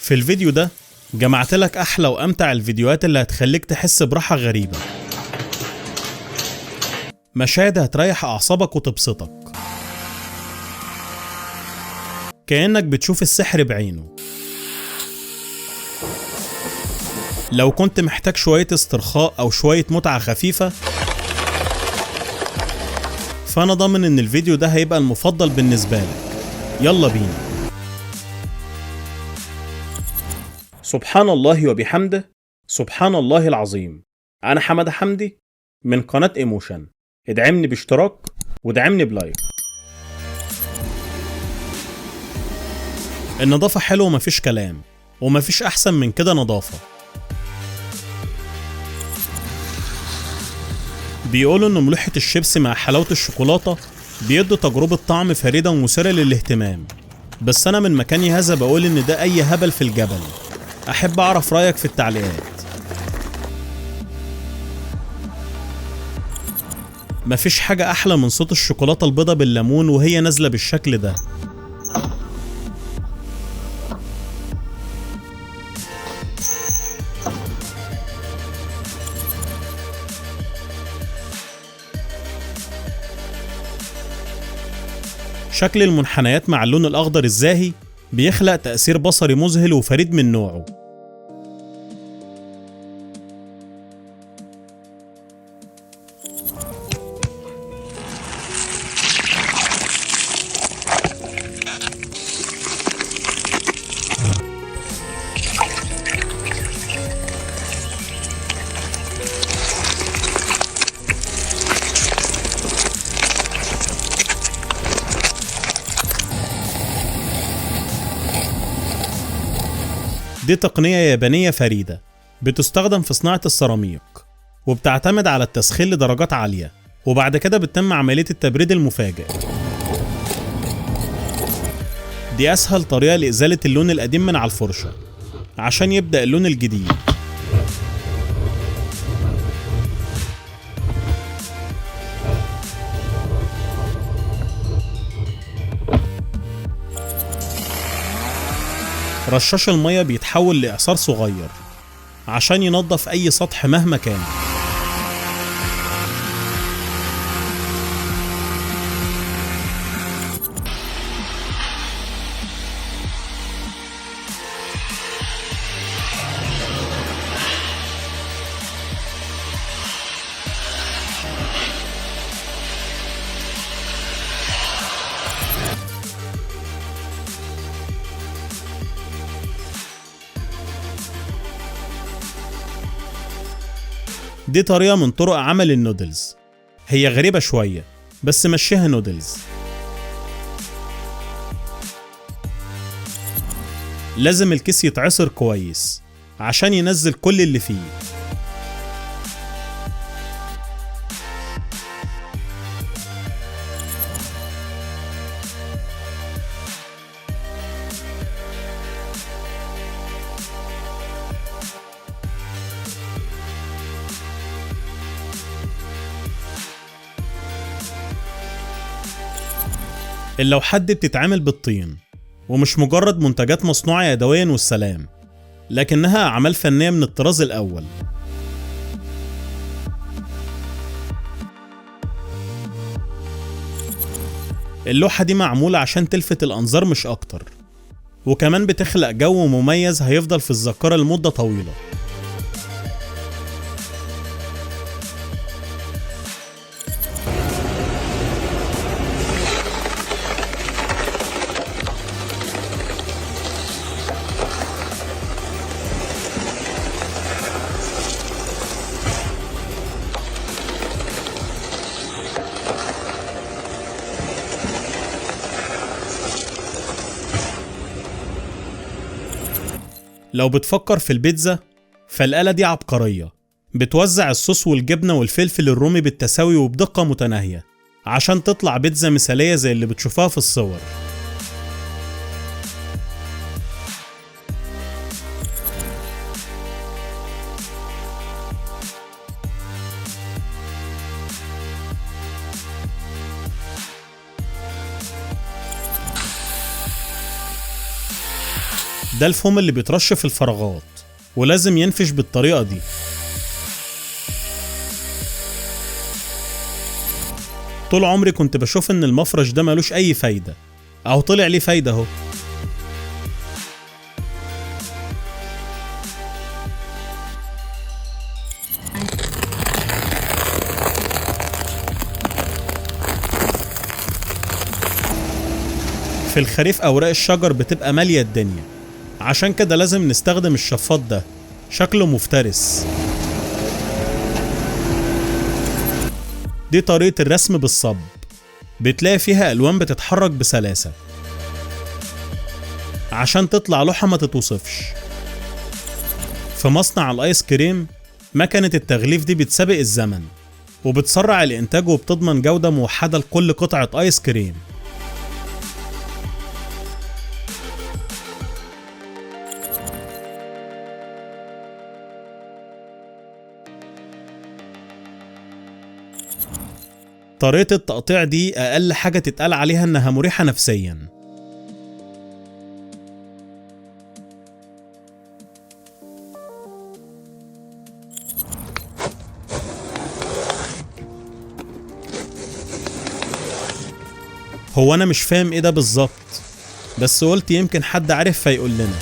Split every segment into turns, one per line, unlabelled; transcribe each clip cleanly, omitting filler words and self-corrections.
في الفيديو ده جمعت لك أحلى وأمتع الفيديوهات اللي هتخليك تحس براحة غريبة، مشاهد هتريح أعصابك وتبسطك كأنك بتشوف السحر بعينه. لو كنت محتاج شوية استرخاء أو شوية متعة خفيفة، فأنا ضامن إن الفيديو ده هيبقى المفضل بالنسبة لك. يلا بينا. سبحان الله وبحمده، سبحان الله العظيم. أنا حمادة حمدي من قناة ايموشن. ادعمني باشتراك وادعمني بلايك. النظافة حلوة ومفيش كلام، ومفيش أحسن من كده نظافة. بيقولوا إن ملوحة الشيبسي مع حلاوة الشوكولاتة بيدوا تجربة طعم فريدة ومثيرة للاهتمام، بس أنا من مكاني هذا بقول إن ده أي هبل في الجبل. أحب أعرف رأيك في التعليقات. مفيش حاجة أحلى من صوت الشوكولاتة البيضة بالليمون وهي نازلة بالشكل ده. شكل المنحنيات مع اللون الأخضر الزاهي بيخلق تأثير بصري مذهل وفريد من نوعه. دي تقنية يابانية فريدة بتستخدم في صناعة السيراميك، وبتعتمد على التسخين لدرجات عالية، وبعد كده بتتم عملية التبريد المفاجئ. دي أسهل طريقة لإزالة اللون القديم من على الفرشة عشان يبدأ اللون الجديد. رشاش المية بيتحول لإعصار صغير عشان ينظف أي سطح مهما كان. دي طريقة من طرق عمل النودلز. هي غريبة شوية بس مشيها نودلز. لازم الكيس يتعصر كويس عشان ينزل كل اللي فيه. اللوحات دي بتتعمل بالطين ومش مجرد منتجات مصنوعة يدويا والسلام، لكنها أعمال فنية من الطراز الأول. اللوحة دي معمولة عشان تلفت الأنظار مش أكتر، وكمان بتخلق جو مميز هيفضل في الذاكرة لمدة طويلة. لو بتفكر في البيتزا فالآلة دي عبقرية، بتوزع الصوص والجبنة والفلفل الرومي بالتساوي وبدقة متناهية عشان تطلع بيتزا مثالية زي اللي بتشوفها في الصور. ده الفوم اللي بيترش في الفراغات ولازم ينفش بالطريقة دي. طول عمري كنت بشوف ان المفرش ده ملوش اي فايدة، اهو طلع ليه فايدة اهو. في الخريف اوراق الشجر بتبقى مالية الدنيا، عشان كده لازم نستخدم الشفاط ده، شكله مفترس. دي طريقة الرسم بالصب، بتلاقي فيها ألوان بتتحرك بسلاسة عشان تطلع لوحة ما تتوصفش. في مصنع الآيس كريم مكنة التغليف دي بتسابق الزمن وبتسرع الإنتاج وبتضمن جودة موحدة لكل قطعة آيس كريم. طريقة التقطيع دي أقل حاجة تتقال عليها إنها مريحة نفسيا. هو أنا مش فاهم إيه ده بالظبط، بس قلت يمكن حد عارف فيقول لنا.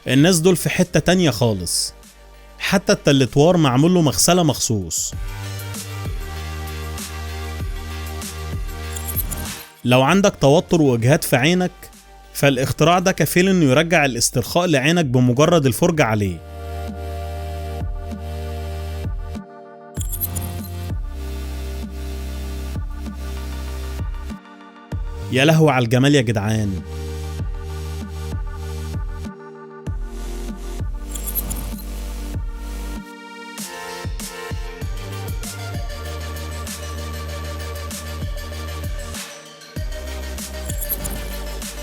الناس دول في حتة تانية خالص، حتى التلتوار معمول له مغسلة مخصوص. لو عندك توتر وإجهاد في عينك فالاختراع ده كفيل إنه يرجع الاسترخاء لعينك بمجرد الفرجة عليه. يا لهو على الجمال يا جدعان.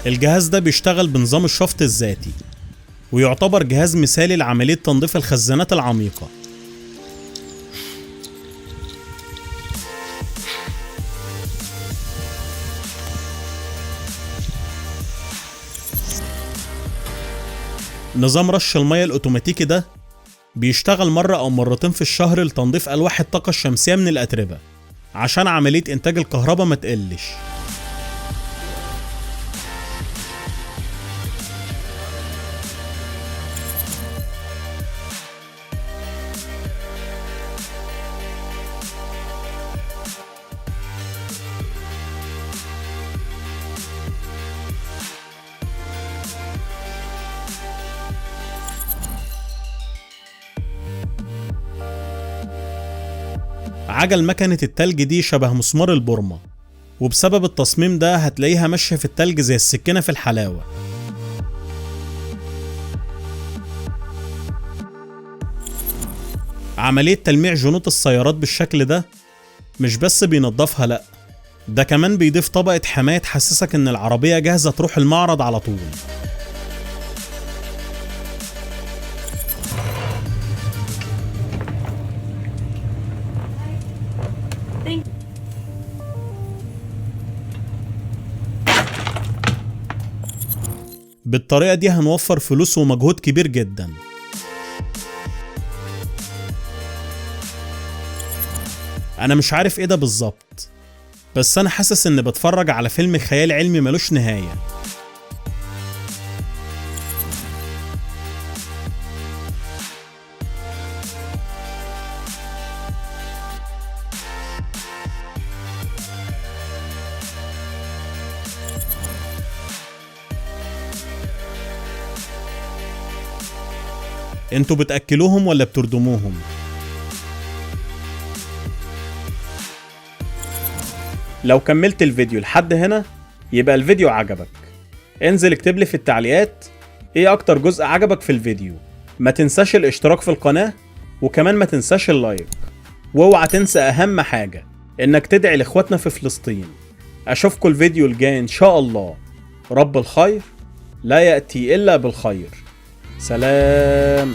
الجهاز ده بيشتغل بنظام الشفط الذاتي ويعتبر جهاز مثالي لعملية تنظيف الخزانات العميقة. نظام رش المية الأوتوماتيكي ده بيشتغل مرة أو مرتين في الشهر لتنظيف ألواح الطاقة الشمسية من الأتربة عشان عملية إنتاج الكهرباء ما تقلش. عجل مكنة التلج دي شبه مسمار البورمة، وبسبب التصميم ده هتلاقيها ماشية في التلج زي السكينة في الحلاوة. عملية تلميع جنوط السيارات بالشكل ده مش بس بينضفها، لأ ده كمان بيضيف طبقة حماية تحسسك إن العربية جاهزة تروح المعرض على طول. بالطريقة دي هنوفر فلوس ومجهود كبير جدا. أنا مش عارف إيه ده بالظبط، بس أنا حاسس إني بتفرج على فيلم خيال علمي ملوش نهاية. انتوا بتأكلوهم ولا بتردموهم؟ لو كملت الفيديو لحد هنا يبقى الفيديو عجبك. انزل اكتب لي في التعليقات ايه اكتر جزء عجبك في الفيديو. ما تنساش الاشتراك في القناة، وكمان ما تنساش اللايك، واوعى تنسى اهم حاجة، انك تدعي لاخواتنا في فلسطين. اشوفكم الفيديو الجاي ان شاء الله. رب الخير لا يأتي الا بالخير. سلام.